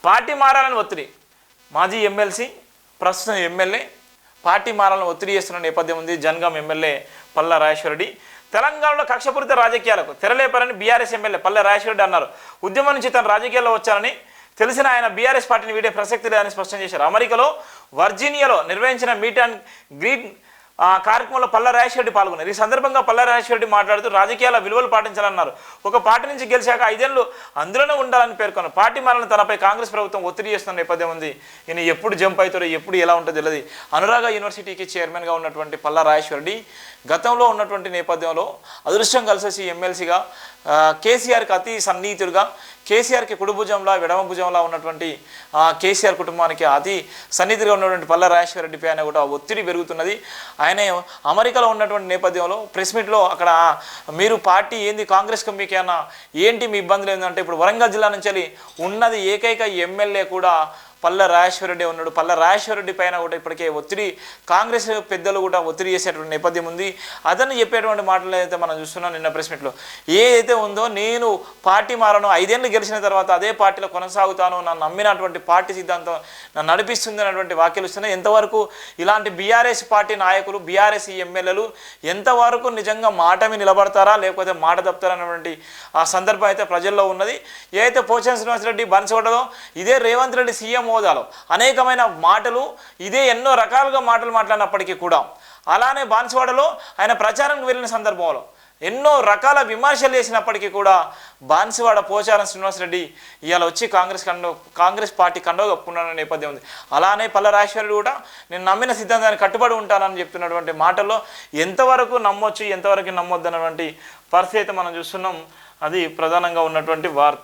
Party మారాలని ఒత్తిడి. మాజీ ఎమ్మెల్సీ ప్రస్తుతం ఎమ్మెల్యే పార్టీ మారాలని ఒత్తిడి చేస్తున్న నేపథ్యం ఉంది. జనగాం ఎమ్మెల్యే పల్లా రాజేశ్వరరెడ్డి తెలంగాణలో కక్షపూరిత రాజకీయాలకు తెరలేపారని బీఆర్ఎస్ ఎమ్మెల్యే పల్లా రాజేశ్వరరెడ్డి అన్నారు. ఉద్యమం నుంచి తన రాజకీయాల్లో వచ్చారని తెలిసిన ఆయన బీఆర్ఎస్ పార్టీని వీడే ప్రసక్తి లేదని స్పష్టం చేశారు. అమెరికాలో వర్జీనియాలో నిర్వహించిన మీట్ అండ్ గ్రీట్ కార్యక్రమంలో పల్లా రాజేశ్వరరెడ్డి పాల్గొన్నారు. ఈ సందర్భంగా పల్లా రాజేశ్వరరెడ్డి మాట్లాడుతూ రాజకీయాల విలువలు పాటించాలన్నారు. ఒక పార్టీ నుంచి గెలిచాక 5 ఏళ్లు అందులోనే ఉండాలని పేర్కొన్నారు. పార్టీ మారాలని తనపై కాంగ్రెస్ ప్రభుత్వం ఒత్తిడి చేస్తున్న నేపథ్యం ఉంది. ఈయన ఎప్పుడు జంప్ అవుతారో ఎప్పుడు ఎలా ఉంటుందో తెలియదు. అనురాగ యూనివర్సిటీకి చైర్మన్గా ఉన్నటువంటి పల్లా రాజేశ్వరరెడ్డి గతంలో ఉన్నటువంటి నేపథ్యంలో అదృష్టం కలిసేసి ఎమ్మెల్సీగా కేసీఆర్కి అతి సన్నిహితుడిగా కేసీఆర్కి కుడిభుజంలా విడమ భుజంలా ఉన్నటువంటి కేసీఆర్ కుటుంబానికి అతి సన్నిహితుడిగా ఉన్నటువంటి పల్లా రాజేశ్వరరెడ్డి పైన కూడా ఒత్తిడి పెరుగుతున్నది. ఆయన అమెరికాలో ఉన్నటువంటి నేపథ్యంలో ప్రెస్ మీట్లో అక్కడ మీరు పార్టీ ఏంది కాంగ్రెస్ మీకేమన్నా ఏంటి మీ ఇబ్బందులు ఏంటంటే ఇప్పుడు వరంగల్ జిల్లా నుంచి ఉన్నది ఏకైక ఎమ్మెల్యే కూడా పల్లా రాజేశ్వరరెడ్డి ఉన్నాడు. పల్లా రాజేశ్వరరెడ్డి పైన కూడా ఇప్పటికే ఒత్తిడి కాంగ్రెస్ పెద్దలు కూడా ఒత్తిడి చేసేటువంటి నేపథ్యం ఉంది. అతను చెప్పేటువంటి మాటలు అయితే మనం చూస్తున్నాం. నిన్న ప్రెస్ మీట్లో ఏదైతే ఉందో నేను పార్టీ మారను 5 ఏళ్ళు గెలిచిన తర్వాత అదే పార్టీలో కొనసాగుతాను, నన్ను నమ్మినటువంటి పార్టీ సిద్ధాంతం నన్ను నడిపిస్తుంది అన్నటువంటి వ్యాఖ్యలు ఇస్తున్నాయి. ఎంతవరకు ఇలాంటి బీఆర్ఎస్ పార్టీ నాయకులు బీఆర్ఎస్ ఎమ్మెల్యేలు ఎంతవరకు నిజంగా మాటమి నిలబడతారా లేకపోతే మాట తప్పుతారా అన్నటువంటి ఆ సందర్భం అయితే ప్రజల్లో ఉన్నది. ఏదైతే పోచారం శ్రీనివాసరెడ్డి బన్సోడలో ఇదే రేవంత్ రెడ్డి సీఎం హోదాలో అనేకమైన మాటలు ఇదే ఎన్నో రకాలుగా మాటలు మాట్లాడినప్పటికీ కూడా అలానే బాన్సువాడలో ఆయన ప్రచారానికి వెళ్ళిన సందర్భంలో ఎన్నో రకాల విమర్శలు చేసినప్పటికీ కూడా బాన్సువాడ పోచారం శ్రీనివాసరెడ్డి ఇవాళ వచ్చి కాంగ్రెస్ పార్టీ కండవ కప్పుకున్న నేపథ్యం ఉంది. అలానే పల్లా రాజేశ్వరరెడ్డి కూడా నేను నమ్మిన సిద్ధాంతాన్ని కట్టుబడి ఉంటానని చెప్తున్నటువంటి మాటల్లో ఎంతవరకు నమ్మొచ్చు ఎంతవరకు నమ్మొద్దు అన్నటువంటి పరిస్థితి మనం చూస్తున్నాం. అది ప్రధానంగా ఉన్నటువంటి వార్త.